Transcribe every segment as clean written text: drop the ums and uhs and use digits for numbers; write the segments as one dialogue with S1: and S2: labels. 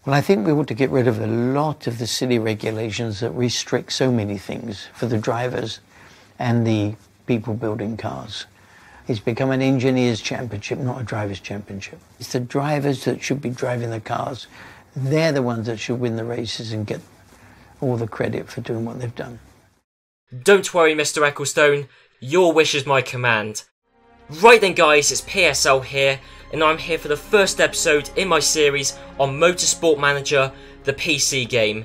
S1: Well, I think we want to get rid of a lot of the silly regulations that restrict so many things for the drivers and the people building cars. It's become an engineer's championship, not a driver's championship. It's the drivers that should be driving the cars. They're the ones that should win the races and get all the credit for doing what they've done.
S2: Don't worry, Mr. Ecclestone. Your wish is my command. Right then, guys, it's PSL here, and I'm here for the first episode in my series on Motorsport Manager, the PC game.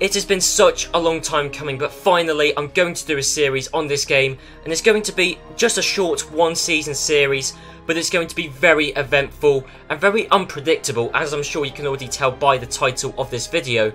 S2: It has been such a long time coming, but finally I'm going to do a series on this game, and it's going to be just a short one-season series, but it's going to be very eventful and very unpredictable, as I'm sure you can already tell by the title of this video.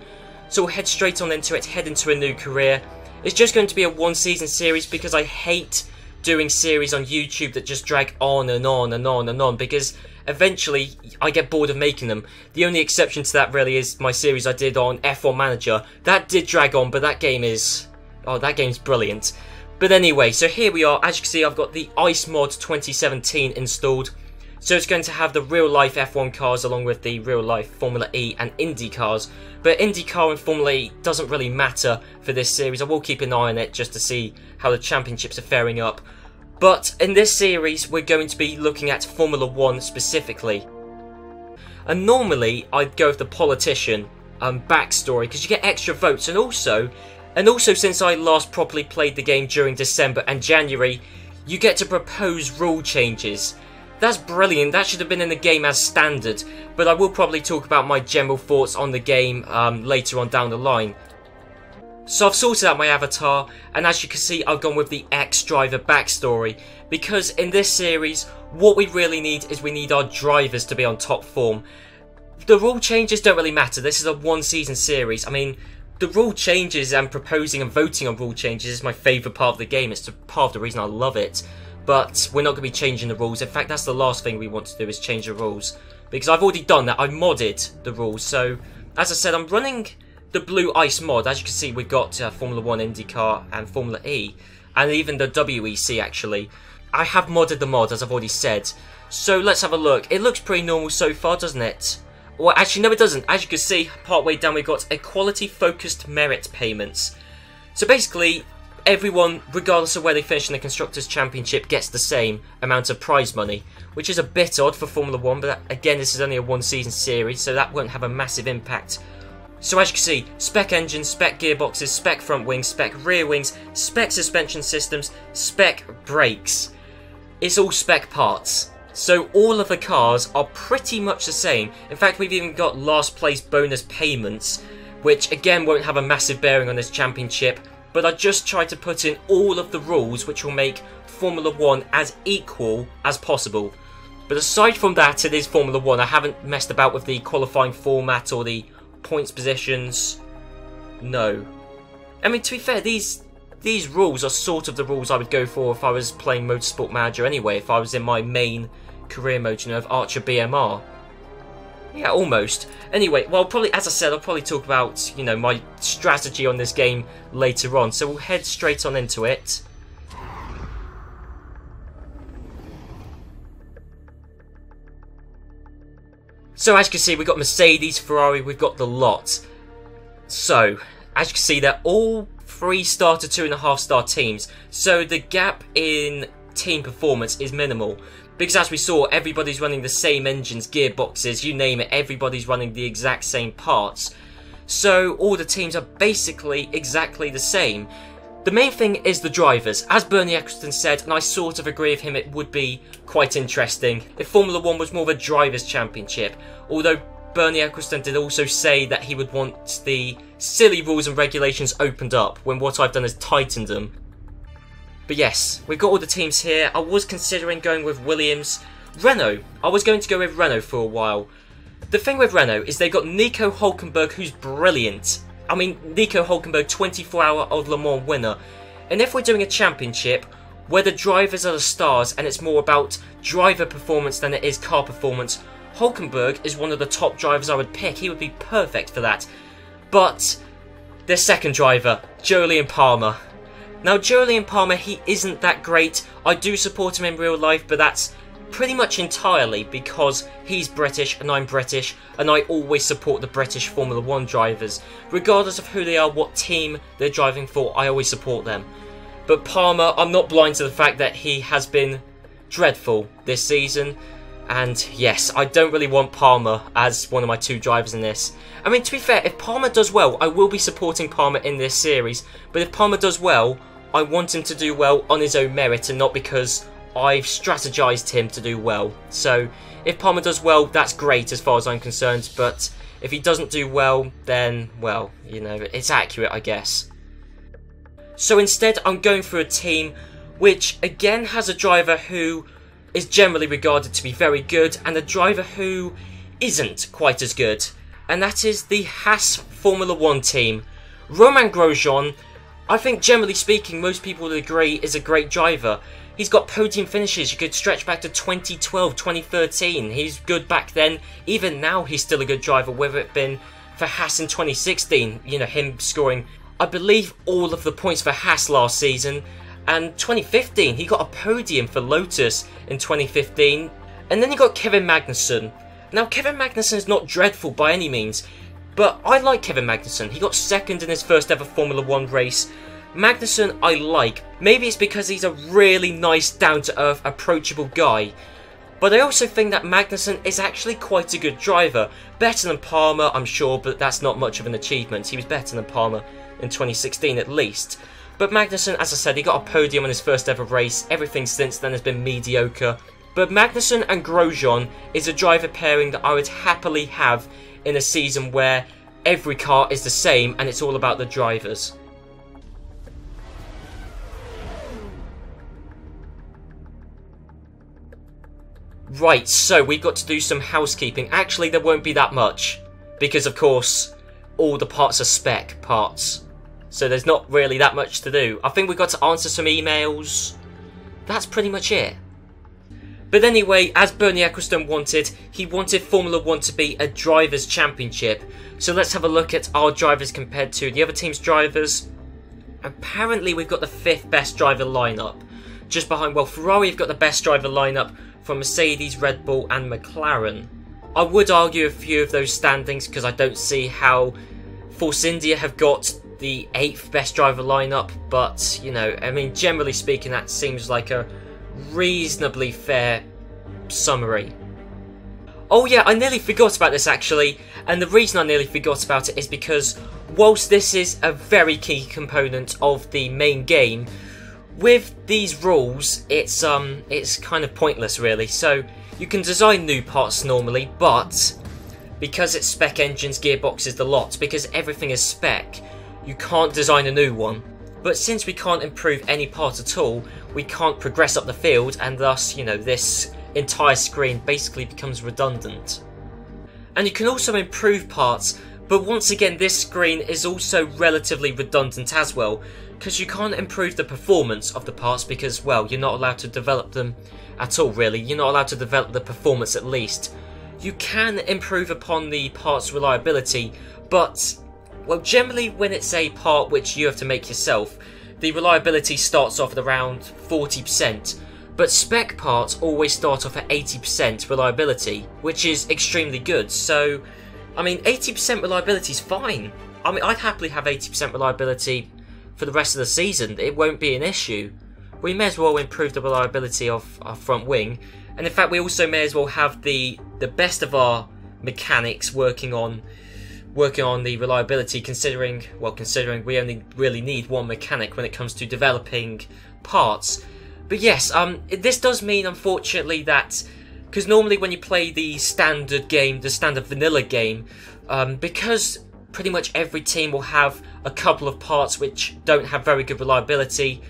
S2: So we'll head straight on into it, head into a new career. It's just going to be a one-season series because I hate doing series on YouTube that just drag on and on and on and on, because eventually I get bored of making them. The only exception to that really is my series I did on F1 Manager. That did drag on, but that game is... oh, that game's brilliant. But anyway, so here we are. As you can see, I've got the Ice Mod 2017 installed. So it's going to have the real-life F1 cars along with the real-life Formula E and Indy cars. But IndyCar and Formula E doesn't really matter for this series. I will keep an eye on it just to see how the championships are faring up. But in this series, we're going to be looking at Formula 1 specifically. And normally, I'd go with the politician backstory, because you get extra votes. And also, since I last properly played the game during December and January, you get to propose rule changes. That's brilliant. That should have been in the game as standard. But I will probably talk about my general thoughts on the game later on down the line. So I've sorted out my avatar, and as you can see, I've gone with the ex-driver backstory, because in this series, what we really need is we need our drivers to be on top form. The rule changes don't really matter. This is a one-season series. I mean, the rule changes and proposing and voting on rule changes is my favourite part of the game. It's part of the reason I love it. But we're not going to be changing the rules. In fact, that's the last thing we want to do, is change the rules. Because I've already done that. I modded the rules. So, as I said, I'm running the Blue Ice mod. As you can see, we've got Formula 1, IndyCar and Formula E. And even the WEC, actually. I have modded the mod, as I've already said. So, let's have a look. It looks pretty normal so far, doesn't it? Well, actually, no, it doesn't. As you can see, partway down, we've got equality-focused merit payments. So, basically, everyone, regardless of where they finish in the Constructors' Championship, gets the same amount of prize money, which is a bit odd for Formula 1, but again, this is only a one-season series, so that won't have a massive impact. So as you can see, spec engines, spec gearboxes, spec front wings, spec rear wings, spec suspension systems, spec brakes. It's all spec parts. So all of the cars are pretty much the same. In fact, we've even got last place bonus payments, which again won't have a massive bearing on this championship. But I just tried to put in all of the rules which will make Formula 1 as equal as possible. But aside from that, it is Formula 1. I haven't messed about with the qualifying format or the points positions. No. I mean, to be fair, these rules are sort of the rules I would go for if I was playing Motorsport Manager anyway, if I was in my main career mode, you know, of Archer BMR. Yeah, almost. Anyway, well, probably, as I said, I'll probably talk about, you know, my strategy on this game later on. So we'll head straight on into it. So as you can see, we've got Mercedes, Ferrari, we've got the lot. So, as you can see, they're all 3-star to 2.5-star teams. So the gap in team performance is minimal. Because as we saw, everybody's running the same engines, gearboxes, you name it, everybody's running the exact same parts. So all the teams are basically exactly the same. The main thing is the drivers. As Bernie Ecclestone said, and I sort of agree with him, it would be quite interesting if Formula 1 was more of a drivers' championship. Although Bernie Ecclestone did also say that he would want the silly rules and regulations opened up, when what I've done is tightened them. But yes, we've got all the teams here. I was considering going with Williams. Renault. I was going to go with Renault for a while. The thing with Renault is they've got Nico Hülkenberg, who's brilliant. I mean, Nico Hülkenberg, 24-hour of Le Mans winner. And if we're doing a championship where the drivers are the stars and it's more about driver performance than it is car performance, Hülkenberg is one of the top drivers I would pick. He would be perfect for that. But their second driver, Jolyon Palmer. Now, Jolyon Palmer, he isn't that great. I do support him in real life, but that's pretty much entirely because he's British and I'm British, and I always support the British Formula 1 drivers. Regardless of who they are, what team they're driving for, I always support them. But Palmer, I'm not blind to the fact that he has been dreadful this season. And yes, I don't really want Palmer as one of my 2 drivers in this. I mean, to be fair, if Palmer does well, I will be supporting Palmer in this series. But if Palmer does well, I want him to do well on his own merit and not because I've strategized him to do well. So if Palmer does well, that's great as far as I'm concerned. But if he doesn't do well, then, well, you know, it's accurate, I guess. So instead, I'm going for a team which, again, has a driver who is generally regarded to be very good, and a driver who isn't quite as good. And that is the Haas Formula 1 team. Romain Grosjean, I think generally speaking, most people would agree, is a great driver. He's got podium finishes, you could stretch back to 2012, 2013. He's good back then. Even now, he's still a good driver, whether it been for Haas in 2016, you know, him scoring, I believe, all of the points for Haas last season. And 2015, he got a podium for Lotus in 2015. And then you got Kevin Magnussen. Now, Kevin Magnussen is not dreadful by any means, but I like Kevin Magnussen. He got second in his first ever Formula 1 race. Magnussen I like. Maybe it's because he's a really nice, down-to-earth, approachable guy. But I also think that Magnussen is actually quite a good driver. Better than Palmer, I'm sure, but that's not much of an achievement. He was better than Palmer in 2016 at least. But Magnussen, as I said, he got a podium in his first ever race. Everything since then has been mediocre. But Magnussen and Grosjean is a driver pairing that I would happily have in a season where every car is the same and it's all about the drivers. Right, so we've got to do some housekeeping. Actually, there won't be that much, because of course, all the parts are spec parts. So there's not really that much to do. I think we've got to answer some emails. That's pretty much it. But anyway, as Bernie Ecclestone wanted, he wanted Formula 1 to be a drivers' championship. So let's have a look at our drivers compared to the other team's drivers. Apparently we've got the 5th best driver lineup. Just behind, well, Ferrari have got the best driver lineup from Mercedes, Red Bull and McLaren. I would argue a few of those standings because I don't see how Force India have got the 8th best driver lineup, but, you know, I mean, generally speaking, that seems like a reasonably fair summary. Oh yeah, I nearly forgot about this actually, and the reason I nearly forgot about it is because whilst this is a very key component of the main game, with these rules, it's kind of pointless really. So you can design new parts normally, but because it's spec engines, gearboxes, the lot, because everything is spec, you can't design a new one. But since we can't improve any part at all, we can't progress up the field, and thus, you know, this entire screen basically becomes redundant. And you can also improve parts, but once again this screen is also relatively redundant as well, because you can't improve the performance of the parts because, well, you're not allowed to develop them at all really. You're not allowed to develop the performance at least. You can improve upon the part's reliability, but, well, generally when it's a part which you have to make yourself, the reliability starts off at around 40%, but spec parts always start off at 80% reliability, which is extremely good. So, I mean, 80% reliability is fine. I mean, I'd happily have 80% reliability for the rest of the season. It won't be an issue. We may as well improve the reliability of our front wing, and in fact we also may as well have the best of our mechanics working on the reliability, considering we only really need one mechanic when it comes to developing parts. But yes, this does mean, unfortunately, that because normally when you play the standard game, the standard vanilla game, because pretty much every team will have a couple of parts which don't have very good reliability,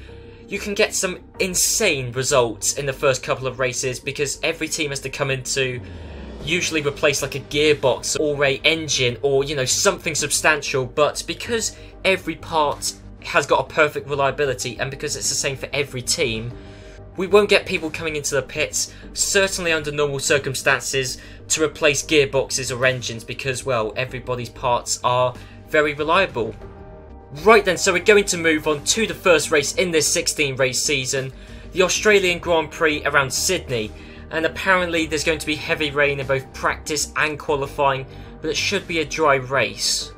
S2: you can get some insane results in the first couple of races because every team has to come in to usually replace like a gearbox or a engine or, you know, something substantial. But because every part has got a perfect reliability and because it's the same for every team, we won't get people coming into the pits, certainly under normal circumstances, to replace gearboxes or engines because, well, everybody's parts are very reliable. Right then, so we're going to move on to the first race in this 16 race season, the Australian Grand Prix around Sydney. and apparently there's going to be heavy rain in both practice and qualifying, but it should be a dry race.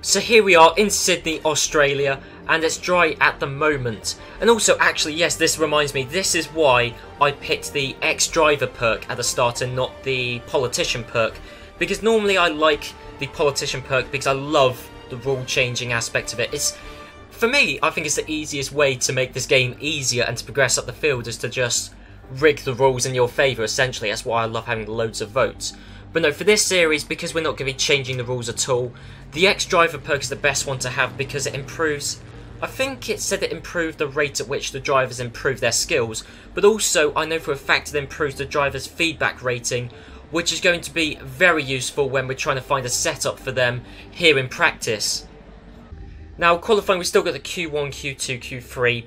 S2: So here we are in Sydney, Australia, and it's dry at the moment. And also, actually, yes, this reminds me, this is why I picked the ex-driver perk at the start and not the politician perk. Because normally I like the politician perk because I love the rule-changing aspect of it. It's, for me, I think it's the easiest way to make this game easier and to progress up the field is to just rig the rules in your favour, essentially. That's why I love having loads of votes. But no, for this series, because we're not going to be changing the rules at all, the ex-driver perk is the best one to have because it improves, I think it said it improved the rate at which the drivers improve their skills, but also I know for a fact it improves the driver's feedback rating, which is going to be very useful when we're trying to find a setup for them here in practice. Now, qualifying, we've still got the Q1, Q2, Q3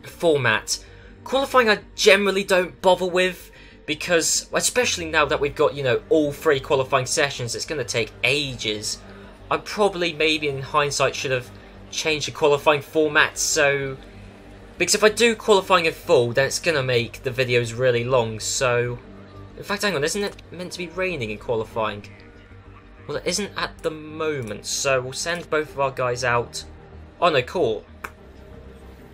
S2: format. Qualifying I generally don't bother with, because, especially now that we've got, you know, all 3 qualifying sessions, it's going to take ages. I probably, maybe in hindsight, should have changed the qualifying format, so... Because if I do qualifying in full, then it's going to make the videos really long, so... In fact, hang on, isn't it meant to be raining in qualifying? Well, it isn't at the moment, so we'll send both of our guys out. Oh no, cool.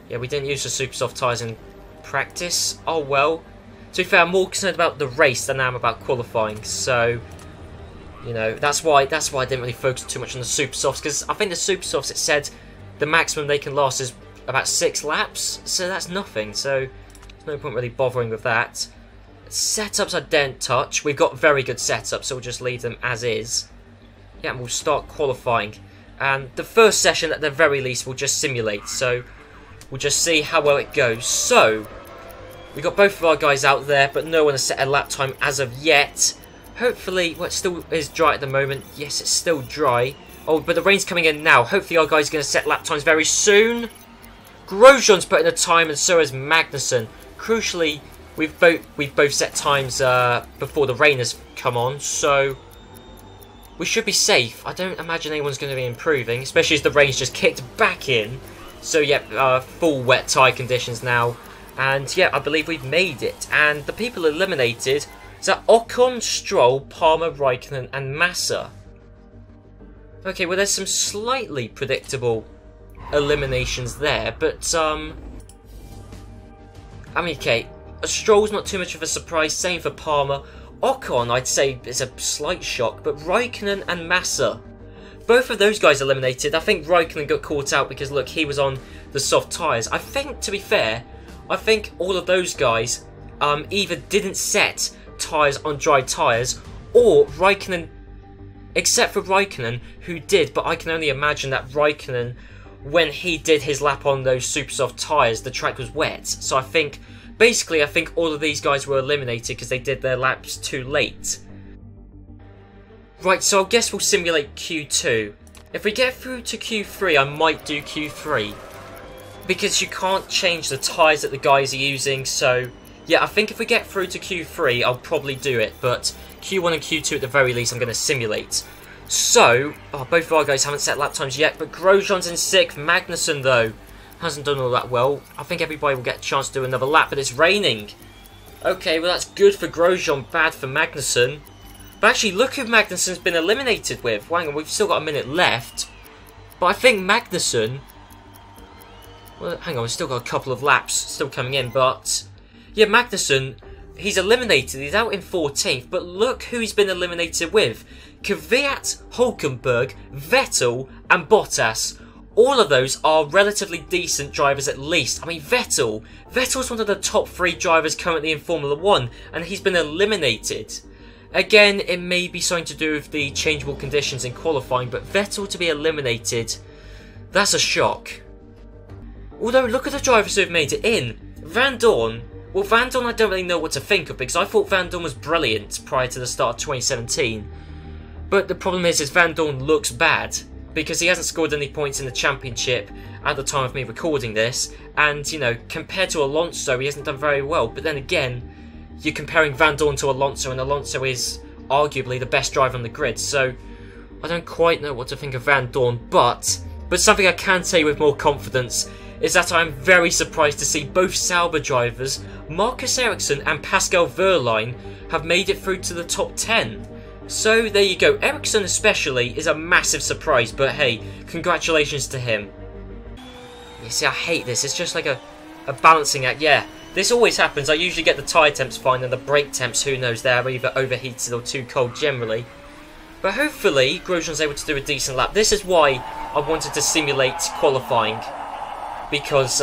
S2: Yeah, we didn't use the super soft tyres in practice. Oh well. To be fair, I'm more concerned about the race than I am about qualifying, so... You know, that's why I didn't really focus too much on the super softs, because I think the super softs, it said the maximum they can last is about 6 laps, so that's nothing, so there's no point really bothering with that. Setups I don't touch. We've got very good setups, so we'll just leave them as is. Yeah, and we'll start qualifying. And the first session, at the very least, we'll just simulate, so we'll just see how well it goes. So, we got both of our guys out there, but no one has set a lap time as of yet. Hopefully, well, it still is dry at the moment. Yes, it's still dry. Oh, but the rain's coming in now. Hopefully our guy's going to set lap times very soon. Grosjean's put in a time, and so has Magnussen. Crucially, we've both set times before the rain has come on, so we should be safe. I don't imagine anyone's going to be improving, especially as the rain's just kicked back in. So yeah, full wet tyre conditions now. And yeah, I believe we've made it. And the people eliminated... So Ocon, Stroll, Palmer, Raikkonen and Massa. Okay, well there's some slightly predictable eliminations there, but I mean, okay, Stroll's not too much of a surprise, same for Palmer. Ocon, I'd say, is a slight shock, but Raikkonen and Massa, both of those guys eliminated. I think Raikkonen got caught out because, look, he was on the soft tyres. I think, to be fair, I think all of those guys either didn't set tyres on dry tyres, or Raikkonen, except for Raikkonen, who did, but I can only imagine that Raikkonen, when he did his lap on those super soft tyres, the track was wet. So I think, basically, I think all of these guys were eliminated because they did their laps too late. Right, so I guess we'll simulate Q2. If we get through to Q3, I might do Q3, because you can't change the tyres that the guys are using, so... Yeah, I think if we get through to Q3, I'll probably do it, but Q1 and Q2 at the very least I'm going to simulate. So, both of our guys haven't set lap times yet, but Grosjean's in 6th. Magnussen, though, hasn't done all that well. I think everybody will get a chance to do another lap, but it's raining. Okay, well that's good for Grosjean, bad for Magnussen. But actually, look who Magnussen's been eliminated with. Hang on, we've still got a minute left. But I think Magnussen... Well, hang on, we've still got a couple of laps still coming in, but... Yeah, Magnussen, he's eliminated. He's out in 14th, but look who he's been eliminated with. Kvyat, Hulkenberg, Vettel, and Bottas. All of those are relatively decent drivers at least. I mean, Vettel's one of the top 3 drivers currently in Formula 1, and he's been eliminated. Again, it may be something to do with the changeable conditions in qualifying, but Vettel to be eliminated, that's a shock. Although, look at the drivers who have made it in. Van Dorn. Well, Van Dorn I don't really know what to think of, because I thought Van Dorn was brilliant prior to the start of 2017. But the problem is Van Dorn looks bad, because he hasn't scored any points in the championship at the time of me recording this, and, you know, compared to Alonso, he hasn't done very well. But then again, you're comparing Van Dorn to Alonso, and Alonso is arguably the best driver on the grid, so I don't quite know what to think of Van Dorn, but something I can say with more confidence is that I'm very surprised to see both Sauber drivers, Marcus Ericsson and Pascal Wehrlein, have made it through to the top 10. So there you go. Ericsson especially is a massive surprise, but hey, congratulations to him. You see, I hate this. It's just like a balancing act. Yeah, this always happens. I usually get the tyre temps fine and the brake temps, who knows, they're either overheated or too cold generally. But hopefully Grosjean's able to do a decent lap. This is why I wanted to simulate qualifying. Because,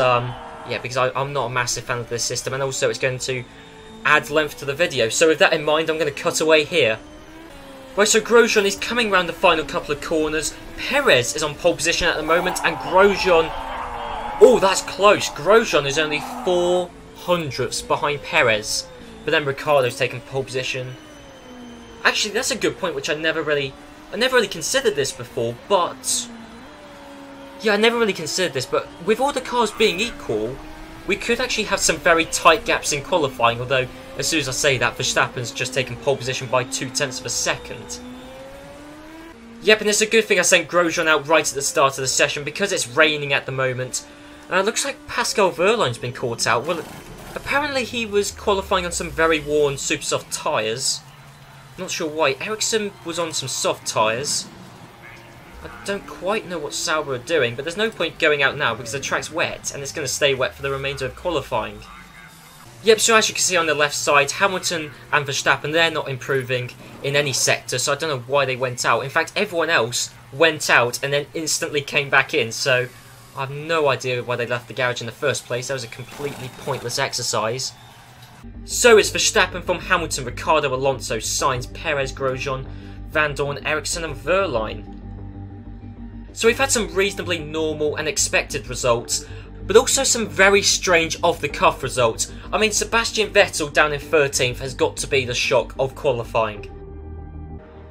S2: because I'm not a massive fan of this system, and also it's going to add length to the video. So with that in mind, I'm going to cut away here. Right, so Grosjean is coming around the final couple of corners. Perez is on pole position at the moment, and Grosjean... Oh, that's close. Grosjean is only 0.04 behind Perez. But then Ricciardo's taken pole position. Actually, that's a good point, which I never really considered this before, but... Yeah, I never really considered this, but with all the cars being equal, we could actually have some very tight gaps in qualifying, although as soon as I say that, Verstappen's just taken pole position by 0.2 of a second. Yep, and it's a good thing I sent Grosjean out right at the start of the session, because it's raining at the moment. It looks like Pascal Wehrlein's been caught out. Well, apparently he was qualifying on some very worn super soft tyres. Not sure why. Ericsson was on some soft tyres. I don't quite know what Sauber are doing, but there's no point going out now because the track's wet and it's going to stay wet for the remainder of qualifying. Yep, so as you can see on the left side, Hamilton and Verstappen, they're not improving in any sector, so I don't know why they went out. In fact, everyone else went out and then instantly came back in, so I have no idea why they left the garage in the first place. That was a completely pointless exercise. So it's Verstappen from Hamilton, Ricciardo, Alonso, Sainz, Perez, Grosjean, Van Dorn, Ericsson and Wehrlein. So we've had some reasonably normal and expected results, but also some very strange off-the-cuff results. I mean, Sebastian Vettel down in 13th has got to be the shock of qualifying.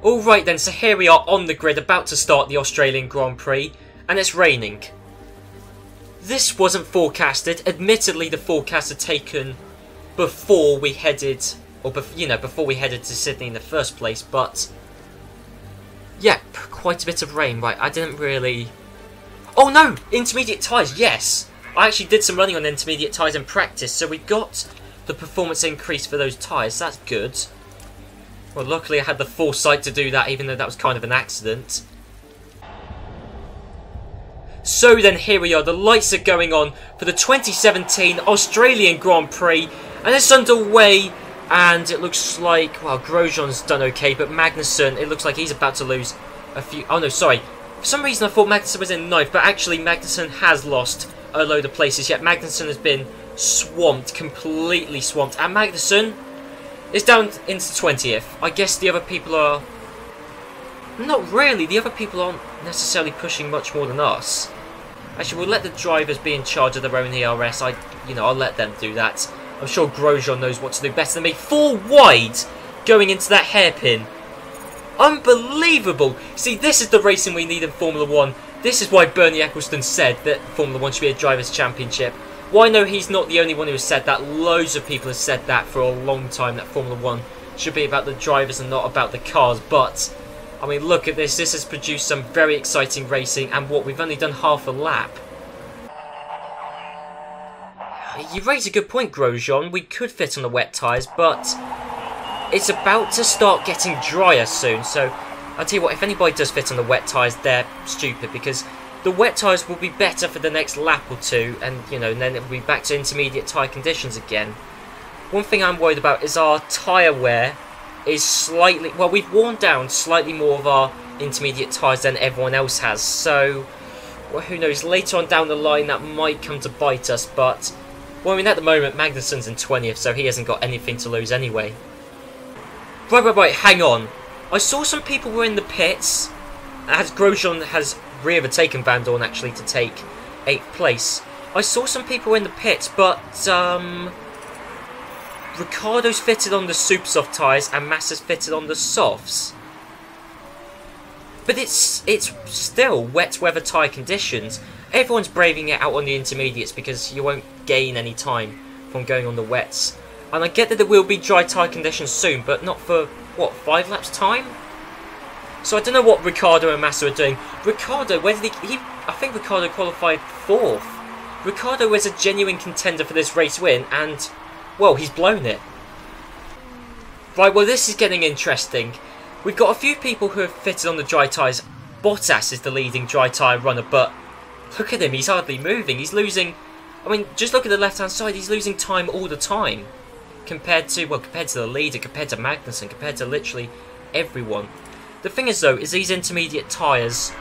S2: Alright then, so here we are on the grid about to start the Australian Grand Prix, and it's raining. This wasn't forecasted. Admittedly, the forecast had taken before we headed, before we headed to Sydney in the first place, but... Yep, quite a bit of rain. Right, I didn't really... Oh no! Intermediate tyres, yes! I actually did some running on intermediate tyres in practice, so we got the performance increase for those tyres. That's good. Well, luckily I had the foresight to do that, even though that was kind of an accident. So then here we are. The lights are going on for the 2017 Australian Grand Prix, and it's underway. And it looks like, well, Grosjean's done okay, but Magnussen, it looks like he's about to lose a few... Oh no, sorry. For some reason I thought Magnussen was in 9th, but actually Magnussen has lost a load of places, yet Magnussen has been swamped, completely swamped. And Magnussen is down into 20th. I guess the other people are... Not really, the other people aren't necessarily pushing much more than us. Actually, we'll let the drivers be in charge of their own ERS. I'll let them do that. I'm sure Grosjean knows what to do better than me. 4 wide going into that hairpin. Unbelievable. See, this is the racing we need in Formula 1. This is why Bernie Ecclestone said that Formula 1 should be a driver's championship. Well, I know he's not the only one who has said that. Loads of people have said that for a long time, that Formula 1 should be about the drivers and not about the cars. But, I mean, look at this. This has produced some very exciting racing, and what, we've only done half a lap. You raise a good point, Grosjean. We could fit on the wet tyres, but it's about to start getting drier soon. So I'll tell you what, if anybody does fit on the wet tyres, they're stupid, because the wet tyres will be better for the next lap or two, and then it'll be back to intermediate tyre conditions again. One thing I'm worried about is our tyre wear is slightly... Well, we've worn down slightly more of our intermediate tyres than everyone else has, so... Well, who knows, later on down the line that might come to bite us, but... Well, I mean, at the moment, Magnussen's in 20th, so he hasn't got anything to lose anyway. Right, hang on. I saw some people were in the pits, as Grosjean has re-overtaken Van Dorn, actually, to take 8th place. I saw some people in the pits, but, Ricciardo's fitted on the super soft tyres, and Massa's fitted on the softs. But it's still wet weather tyre conditions. Everyone's braving it out on the intermediates because you won't gain any time from going on the wets. And I get that there will be dry tyre conditions soon, but not for, what, 5 laps time? So I don't know what Ricciardo and Massa are doing. Ricciardo, where did he I think Ricciardo qualified 4th. Ricciardo was a genuine contender for this race win, and, well, he's blown it. Right, well, this is getting interesting. We've got a few people who have fitted on the dry tyres. Bottas is the leading dry tyre runner, but look at him, he's hardly moving. He's losing, I mean, just look at the left-hand side, he's losing time all the time. Compared to the leader, compared to Magnussen, compared to literally everyone. The thing is, though, is these intermediate tyres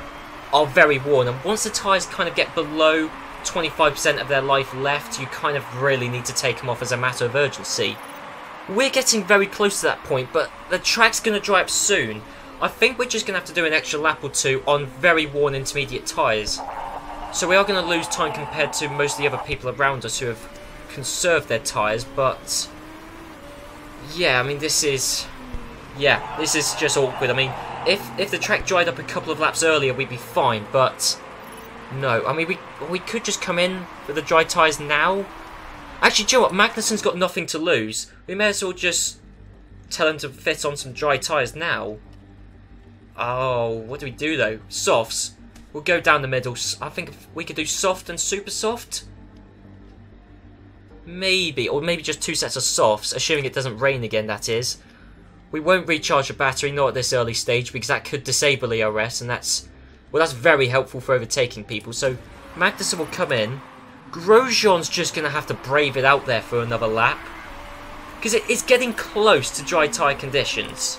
S2: are very worn, and once the tyres kind of get below 25% of their life left, you kind of really need to take them off as a matter of urgency. We're getting very close to that point, but the track's going to dry up soon. I think we're just going to have to do an extra lap or two on very worn intermediate tyres. So we are going to lose time compared to most of the other people around us who have conserved their tyres, but yeah, I mean, this is just awkward. I mean, if the track dried up a couple of laps earlier, we'd be fine, but no. I mean, we could just come in with the dry tyres now. Actually, do you know what? Magnussen's got nothing to lose. We may as well just tell him to fit on some dry tyres now. Oh, what do we do, though? Softs. We'll go down the middle. I think we could do soft and super soft. Maybe, or maybe just 2 sets of softs, assuming it doesn't rain again, that is. We won't recharge the battery, not at this early stage, because that could disable ERS, and that's very helpful for overtaking people. So Magnussen will come in. Grosjean's just going to have to brave it out there for another lap, because it's getting close to dry tyre conditions.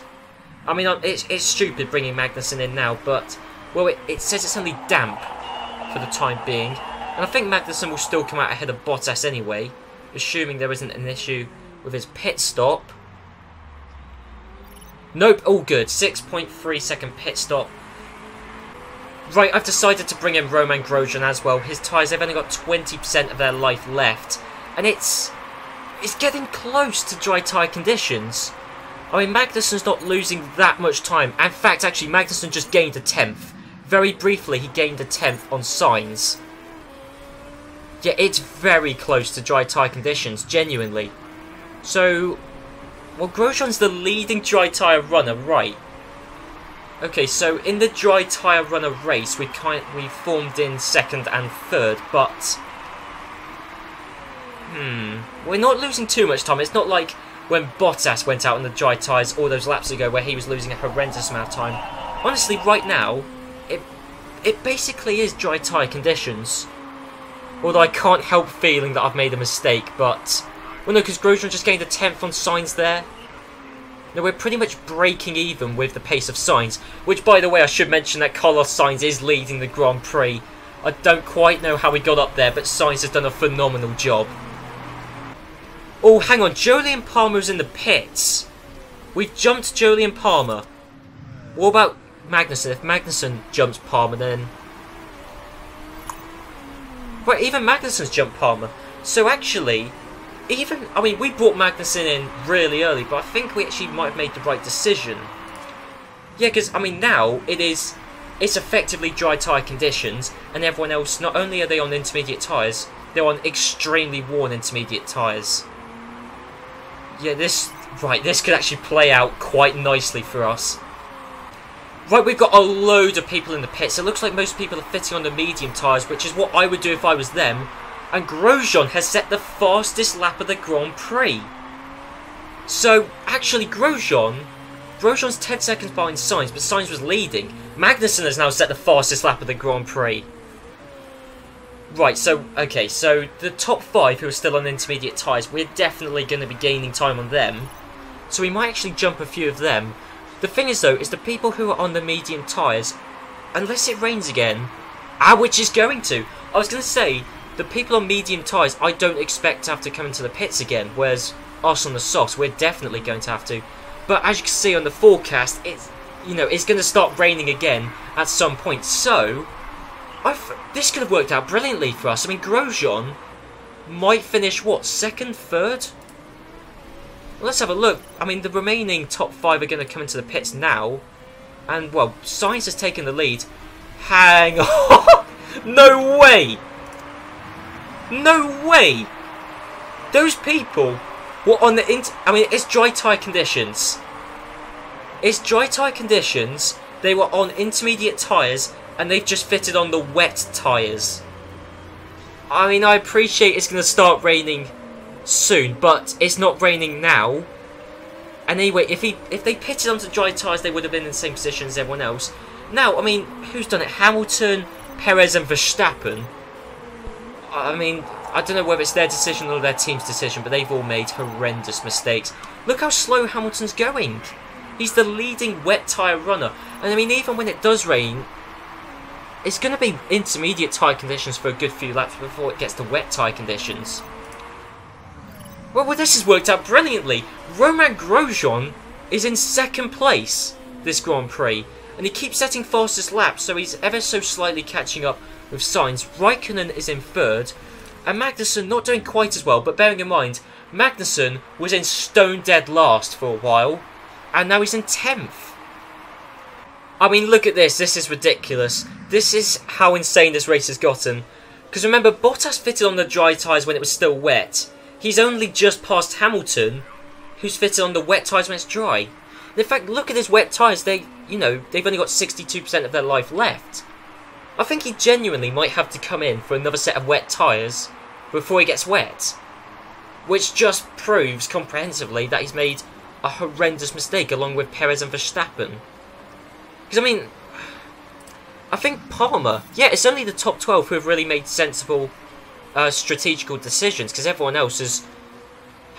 S2: I mean, it's stupid bringing Magnussen in now, but, well, it says it's only damp for the time being, and I think Magnussen will still come out ahead of Bottas anyway, assuming there isn't an issue with his pit stop. Nope, all good. 6.3 second pit stop. Right, I've decided to bring in Romain Grosjean as well. His tyres, they've only got 20% of their life left, and it's getting close to dry tyre conditions. I mean, Magnussen's not losing that much time. In fact, actually, Magnussen just gained a 10th. Very briefly, he gained a 10th on Sainz. Yeah, it's very close to dry tyre conditions, genuinely. So, well, Grosjean's the leading dry tyre runner, right? Okay, so in the dry tyre runner race, we formed in 2nd and 3rd, but we're not losing too much time. It's not like when Bottas went out on the dry tyres all those laps ago, where he was losing a horrendous amount of time. Honestly, right now, it basically is dry tyre conditions. Although I can't help feeling that I've made a mistake, but well, no, because Grosjean just gained a 10th on Sainz there. No, we're pretty much breaking even with the pace of Sainz, which, by the way, I should mention that Carlos Sainz is leading the Grand Prix. I don't quite know how he got up there, but Sainz has done a phenomenal job. Oh, hang on, Jolyon Palmer's in the pits. We've jumped Jolyon Palmer. What about Magnussen? If Magnussen jumps Palmer, then... Well, even Magnussen's jumped Palmer. So actually... I mean, we brought Magnussen in really early, but I think we actually might have made the right decision. Yeah, because, I mean, now it's effectively dry tyre conditions, and everyone else, not only are they on intermediate tyres, they're on extremely worn intermediate tyres. Yeah, this could actually play out quite nicely for us. Right, we've got a load of people in the pits. It looks like most people are fitting on the medium tyres, which is what I would do if I was them. And Grosjean has set the fastest lap of the Grand Prix. So, actually, Grosjean's 10 seconds behind Sainz, but Sainz was leading. Magnussen has now set the fastest lap of the Grand Prix. Right, so, okay, so the top 5 who are still on intermediate tyres, we're definitely going to be gaining time on them. So we might actually jump a few of them. The thing is, though, is the people who are on the medium tyres, unless it rains again, which is going to, I was going to say, the people on medium tyres, I don't expect to have to come into the pits again, whereas us on the softs, we're definitely going to have to. But as you can see on the forecast, it's going to start raining again at some point. So, this could have worked out brilliantly for us. I mean, Grosjean might finish, what, 2nd, 3rd? Well, let's have a look. I mean, the remaining top 5 are going to come into the pits now. And, well, Sainz has taken the lead. Hang on! No way! No way! Those people Well, on the I mean, it's dry tyre conditions. It's dry tyre conditions. They were on intermediate tyres, and they've just fitted on the wet tyres. I mean, I appreciate it's going to start raining soon, but it's not raining now. And anyway, if they pitted onto dry tyres, they would have been in the same position as everyone else. Now, I mean, who's done it? Hamilton, Perez, and Verstappen. I mean, I don't know whether it's their decision or their team's decision, but they've all made horrendous mistakes. Look how slow Hamilton's going. He's the leading wet tyre runner. And I mean, even when it does rain, it's going to be intermediate tyre conditions for a good few laps before it gets to wet tyre conditions. Well, this has worked out brilliantly. Romain Grosjean is in second place this Grand Prix, and he keeps setting fastest laps, so he's ever so slightly catching up with Sainz. Raikkonen is in third, and Magnussen not doing quite as well, but bearing in mind, Magnussen was in stone dead last for a while, and now he's in 10th. I mean, look at this. This is ridiculous. This is how insane this race has gotten. Because remember, Bottas fitted on the dry tyres when it was still wet. He's only just past Hamilton, who's fitted on the wet tyres when it's dry. And in fact, look at his wet tyres. They've only got 62% of their life left. I think he genuinely might have to come in for another set of wet tyres before he gets wet. Which just proves comprehensively that he's made a horrendous mistake along with Perez and Verstappen. Because, I mean, I think Palmer, yeah, it's only the top 12 who have really made sensible strategical decisions, because everyone else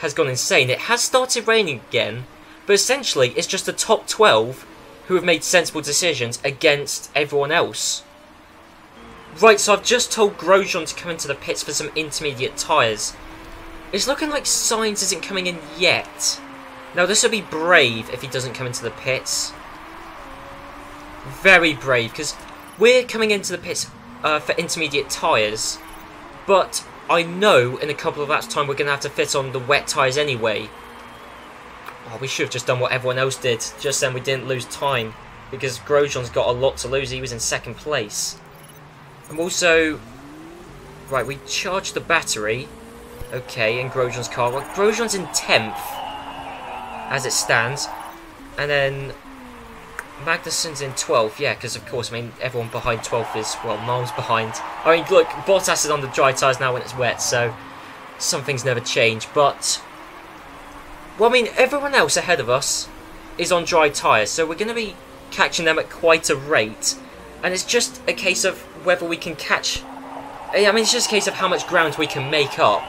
S2: has gone insane. It has started raining again, but essentially it's just the top 12 who have made sensible decisions against everyone else. Right, so I've just told Grosjean to come into the pits for some intermediate tyres. It's looking like Sainz isn't coming in yet. Now this would be brave if he doesn't come into the pits. Very brave, because we're coming into the pits for intermediate tyres, but I know in a couple of laps' time we're going to have to fit on the wet tyres anyway. Oh, we should have just done what everyone else did. Just then we didn't lose time, because Grosjean's got a lot to lose. He was in second place. And also, right, we charged the battery. Okay, in Grosjean's car. Well, Grosjean's in 10th, as it stands. And then Magnussen's in 12th, yeah, because of course, I mean, everyone behind 12th is, well, miles behind. I mean, look, Bottas is on the dry tyres now when it's wet, so some things never change, but, well, I mean, everyone else ahead of us is on dry tyres, so we're going to be catching them at quite a rate, and it's just a case of whether we can catch, I mean, it's just a case of how much ground we can make up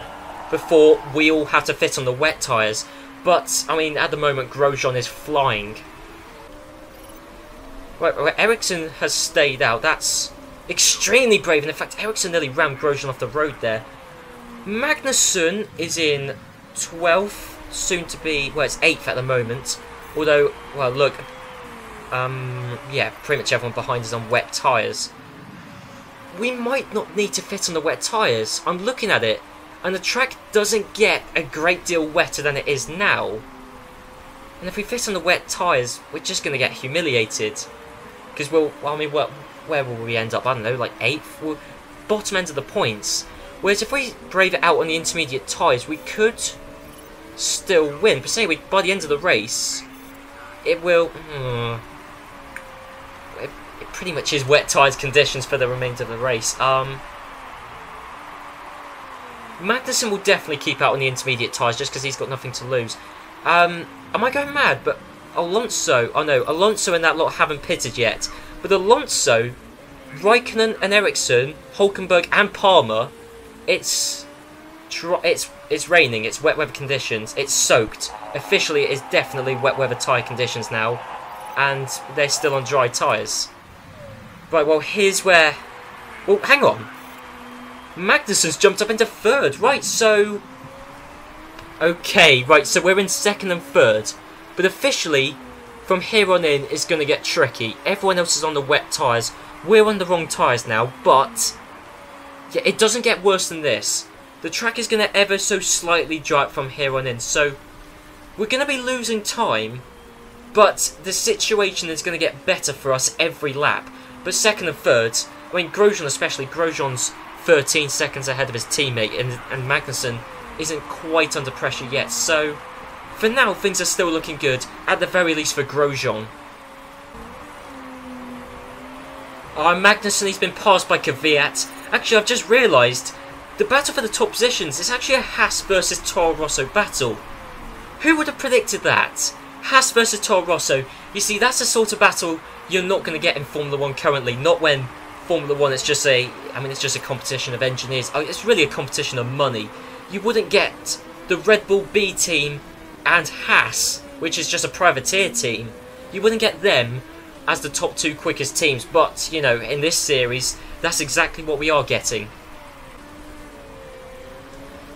S2: before we all have to fit on the wet tyres, but, I mean, at the moment, Grosjean is flying. Right, Ericsson has stayed out. That's extremely brave. And in fact, Ericsson nearly rammed Grosjean off the road there. Magnussen is in 12th, soon to be, well, it's 8th at the moment. Although, well, look, yeah, pretty much everyone behind is on wet tyres. We might not need to fit on the wet tyres. I'm looking at it, and the track doesn't get a great deal wetter than it is now. And if we fit on the wet tyres, we're just going to get humiliated. Because I mean, where will we end up? I don't know, like 8th? We'll bottom end of the points. Whereas if we brave it out on the intermediate tyres, we could still win. But say by the end of the race, it will... it pretty much is wet tyres conditions for the remainder of the race. Magnussen will definitely keep out on the intermediate tyres just because he's got nothing to lose. Am I going mad? But Alonso, oh no, Alonso and that lot haven't pitted yet. But Alonso, Raikkonen and Ericsson, Hulkenberg and Palmer, it's raining, it's wet weather conditions, it's soaked. Officially it is definitely wet weather tyre conditions now. And they're still on dry tyres. Right, well here's where... Well, hang on. Magnussen's jumped up into 3rd, right, so... Okay, right, so we're in 2nd and 3rd. But officially, from here on in, it's going to get tricky. Everyone else is on the wet tyres. We're on the wrong tyres now, but... yeah, it doesn't get worse than this. The track is going to ever so slightly dry up from here on in, so... we're going to be losing time, but the situation is going to get better for us every lap. But 2nd and 3rd, I mean, Grosjean especially, Grosjean's 13 seconds ahead of his teammate, and Magnussen isn't quite under pressure yet. So for now, things are still looking good, at the very least for Grosjean. Magnussen, he's been passed by Kvyat. Actually, I've just realised, the battle for the top positions is actually a Haas versus Toro Rosso battle. Who would have predicted that? Haas versus Toro Rosso. You see, that's the sort of battle you're not going to get in Formula 1 currently. Not when Formula 1 is just it's just a competition of engineers. It's really a competition of money. You wouldn't get the Red Bull B team and Haas, which is just a privateer team. You wouldn't get them as the top two quickest teams, but, you know, in this series, that's exactly what we are getting.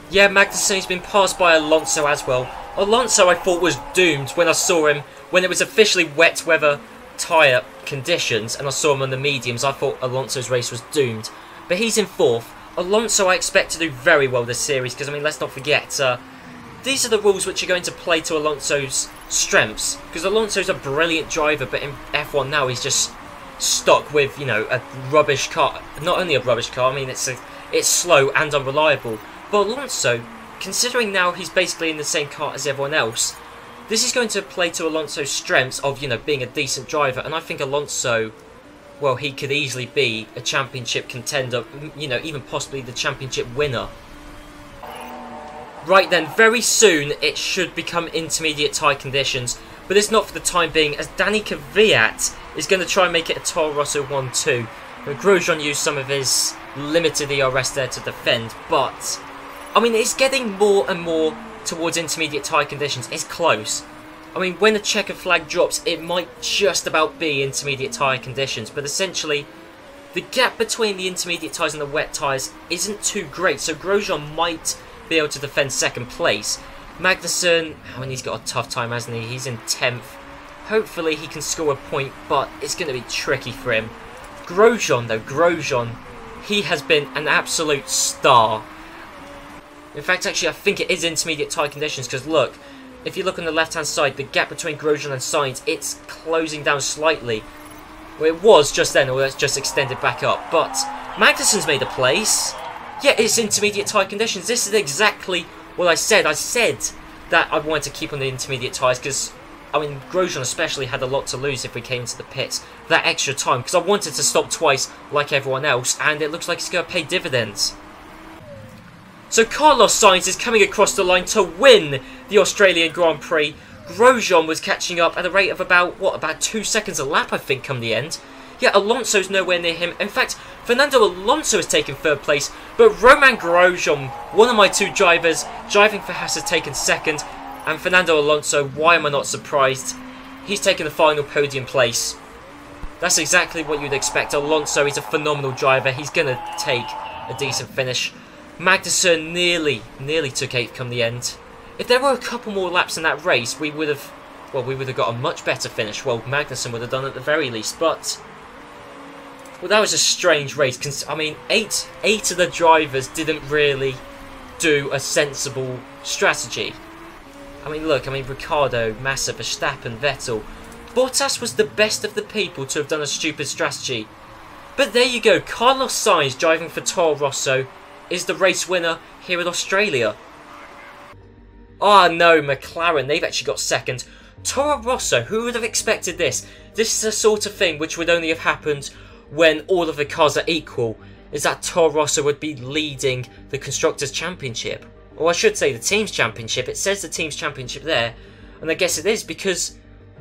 S2: Yeah, Magnussen's been passed by Alonso as well. Alonso, I thought, was doomed when I saw him, when it was officially wet weather tyre conditions, and I saw him on the mediums. I thought Alonso's race was doomed. But he's in 4th. Alonso I expect to do very well this series, because, I mean, let's not forget, these are the rules which are going to play to Alonso's strengths, because Alonso's a brilliant driver, but in F1 now he's just stuck with, you know, a rubbish car. Not only a rubbish car, I mean, it's slow and unreliable. But Alonso, considering now he's basically in the same car as everyone else, this is going to play to Alonso's strengths of, you know, being a decent driver, and I think Alonso, well, he could easily be a championship contender, you know, even possibly the championship winner. Right then, very soon it should become intermediate tyre conditions, but it's not for the time being, as Danny Kvyat is going to try and make it a Toro Rosso 1-2. Grosjean used some of his limited ERS there to defend, but I mean, it's getting more and more towards intermediate tyre conditions. It's close. I mean, when the checker flag drops, it might just about be intermediate tyre conditions, but essentially the gap between the intermediate tyres and the wet tyres isn't too great, so Grosjean might be able to defend 2nd place. Magnussen, I mean, he's got a tough time, hasn't he? He's in 10th. Hopefully he can score a point, but it's going to be tricky for him. Grosjean, though, Grosjean, he has been an absolute star. In fact, actually, I think it is intermediate tyre conditions, because look, if you look on the left-hand side, the gap between Grosjean and Sainz, it's closing down slightly. Well, it was just then, or it's just extended back up, but Magnussen's made a place. Yeah, it's intermediate tyre conditions. This is exactly what I said. I said that I wanted to keep on the intermediate tyres because, I mean, Grosjean especially had a lot to lose if we came into the pits. That extra time, because I wanted to stop twice like everyone else, and it looks like it's going to pay dividends. So Carlos Sainz is coming across the line to win the Australian Grand Prix. Grosjean was catching up at a rate of about 2 seconds a lap, I think, come the end. Yeah, Alonso's nowhere near him. In fact, Fernando Alonso has taken 3rd place, but Romain Grosjean, one of my 2 drivers, driving for Haas, has taken 2nd, and Fernando Alonso, why am I not surprised? He's taken the final podium place. That's exactly what you'd expect. Alonso, he's a phenomenal driver. He's going to take a decent finish. Magnussen nearly took 8th come the end. If there were a couple more laps in that race, we would have got a much better finish. Well, Magnussen would have done at the very least, but well, that was a strange race. I mean, eight of the drivers didn't really do a sensible strategy. I mean, look, Ricciardo, Massa, Verstappen, Vettel. Bottas was the best of the people to have done a stupid strategy. But there you go, Carlos Sainz driving for Toro Rosso is the race winner here in Australia. Oh no, McLaren, they've actually got 2nd. Toro Rosso, who would have expected this? This is the sort of thing which would only have happened when all of the cars are equal, is that Toro Rosso would be leading the Constructors' Championship. Or I should say the Teams' Championship. It says the Teams' Championship there, and I guess it is, because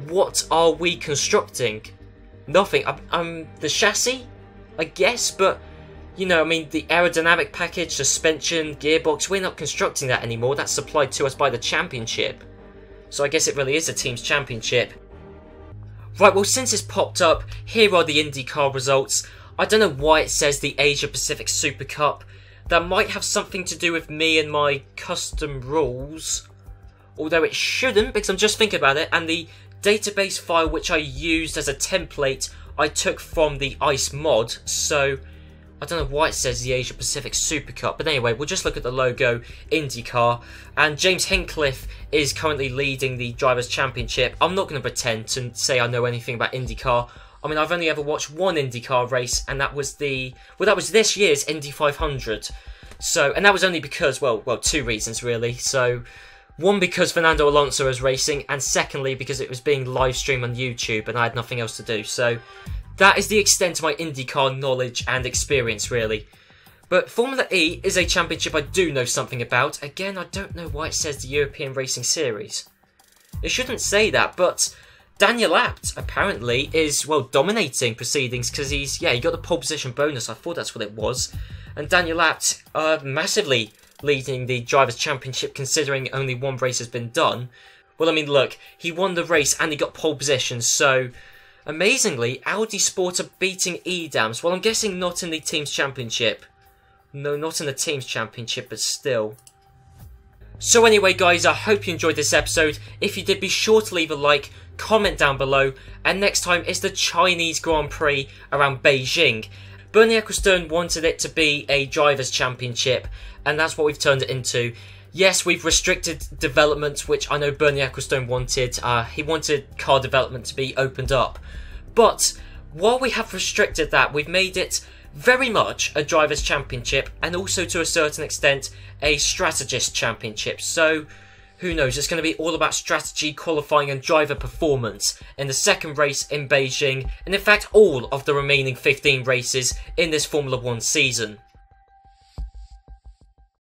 S2: what are we constructing? Nothing. The chassis, I guess, but you know, I mean, the aerodynamic package, suspension, gearbox, we're not constructing that anymore. That's supplied to us by the Championship. So I guess it really is a Teams' Championship. Right, well, since it's popped up, here are the IndyCar results. I don't know why it says the Asia Pacific Super Cup. That might have something to do with me and my custom rules. Although it shouldn't, because I'm just thinking about it, and the database file which I used as a template, I took from the ICE mod, so I don't know why it says the Asia Pacific Super Cup, but anyway, we'll just look at the logo, IndyCar, and James Hinchcliffe is currently leading the Drivers' Championship. I'm not going to pretend to say I know anything about IndyCar. I mean, I've only ever watched one IndyCar race, and that was this year's Indy 500. So, and that was only because, well, two reasons really. So, one, because Fernando Alonso was racing, and secondly, because it was being live streamed on YouTube and I had nothing else to do. So, that is the extent of my IndyCar knowledge and experience, really. But Formula E is a championship I do know something about. Again, I don't know why it says the European Racing Series. It shouldn't say that, but Daniel Abt, apparently, is, well, dominating proceedings because he got the pole position bonus. I thought that's what it was. And Daniel Abt, massively leading the Drivers' Championship considering only one race has been done. Well, I mean, look, he won the race and he got pole position, so amazingly, Audi Sport are beating Edams. Well, I'm guessing not in the Teams Championship. No, not in the Teams Championship, but still. So anyway, guys, I hope you enjoyed this episode. If you did, be sure to leave a like, comment down below, and next time is the Chinese Grand Prix around Beijing. Bernie Ecclestone wanted it to be a Drivers' Championship, and that's what we've turned it into. Yes, we've restricted development, which I know Bernie Ecclestone wanted. He wanted car development to be opened up. But while we have restricted that, we've made it very much a Drivers' Championship, and also to a certain extent a Strategist Championship. So who knows, it's going to be all about strategy, qualifying and driver performance in the second race in Beijing, and in fact all of the remaining 15 races in this Formula 1 season.